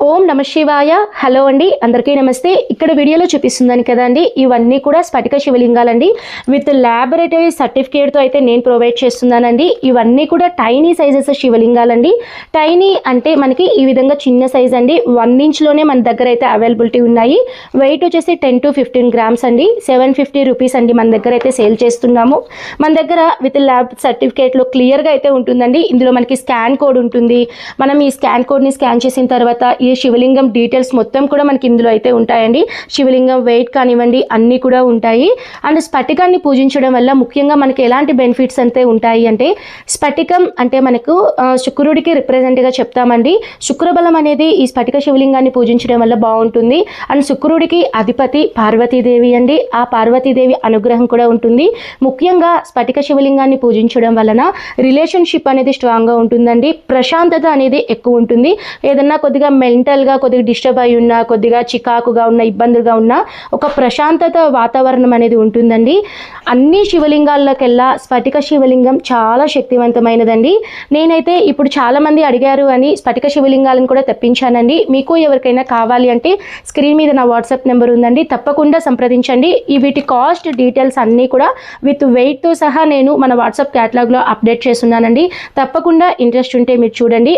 ఓం నమ శివాయ. హలో అండి, అందరికీ నమస్తే. ఇక్కడ వీడియోలో చూపిస్తుందని కదండి, ఇవన్నీ కూడా స్ఫటిక శివలింగాలండి. విత్ ల్యాబొరేటరీ సర్టిఫికేట్తో అయితే నేను ప్రొవైడ్ చేస్తున్నానండి. ఇవన్నీ కూడా టైనీ సైజెస్ శివలింగాలండి. టైనీ అంటే మనకి ఈ విధంగా చిన్న సైజ్ అండి. 1 ఇంచ్లోనే మన దగ్గర అయితే అవైలబిలిటీ ఉన్నాయి. వెయిట్ వచ్చేసి 10 to 15 గ్రామ్స్ అండి. 750 రూపీస్ అండి మన దగ్గర అయితే సేల్ చేస్తున్నాము. మన దగ్గర విత్ ల్యాబ్ సర్టిఫికేట్లో క్లియర్గా అయితే ఉంటుందండి. ఇందులో మనకి స్కాన్ కోడ్ ఉంటుంది. మనం ఈ స్కాన్ కోడ్ని స్కాన్ చేసిన తర్వాత ఈ శివలింగం డీటెయిల్స్ మొత్తం కూడా మనకి ఇందులో అయితే ఉంటాయండి. శివలింగం వెయిట్ కానివ్వండి అన్నీ కూడా ఉంటాయి. అండ్ స్ఫటికాన్ని పూజించడం వల్ల ముఖ్యంగా మనకి ఎలాంటి బెనిఫిట్స్ అయితే ఉంటాయి అంటే, స్ఫటికం అంటే మనకు శుక్రుడికి రిప్రజెంట్గా చెప్తామండి. శుక్రబలం అనేది ఈ స్ఫటిక శివలింగాన్ని పూజించడం వల్ల బాగుంటుంది. అండ్ శుక్రుడికి అధిపతి పార్వతీదేవి అండి. ఆ పార్వతీదేవి అనుగ్రహం కూడా ఉంటుంది. ముఖ్యంగా స్ఫటిక శివలింగాన్ని పూజించడం వలన రిలేషన్షిప్ అనేది స్ట్రాంగ్గా ఉంటుందండి. ప్రశాంతత అనేది ఎక్కువ ఉంటుంది. ఏదన్నా కొద్దిగా మెంటల్గా కొద్దిగా డిస్టర్బ్ అయి ఉన్నా, కొద్దిగా చికాకుగా ఉన్న, ఇబ్బందులుగా ఉన్న ఒక ప్రశాంతత వాతావరణం అనేది ఉంటుందండి. అన్ని శివలింగాల్లోకెల్లా స్ఫటిక శివలింగం చాలా శక్తివంతమైనదండి. నేనైతే ఇప్పుడు చాలామంది అడిగారు అని స్ఫటిక శివలింగాలను కూడా తెప్పించానండి. మీకు ఎవరికైనా కావాలి అంటే స్క్రీన్ మీద నా వాట్సాప్ నెంబర్ ఉందండి, తప్పకుండా సంప్రదించండి. ఈ వీటి కాస్ట్ డీటెయిల్స్ అన్నీ కూడా విత్ వెయిట్తో సహా నేను మన వాట్సాప్ క్యాటలాగ్లో అప్డేట్ చేస్తున్నానండి. తప్పకుండా ఇంట్రెస్ట్ ఉంటే మీరు చూడండి.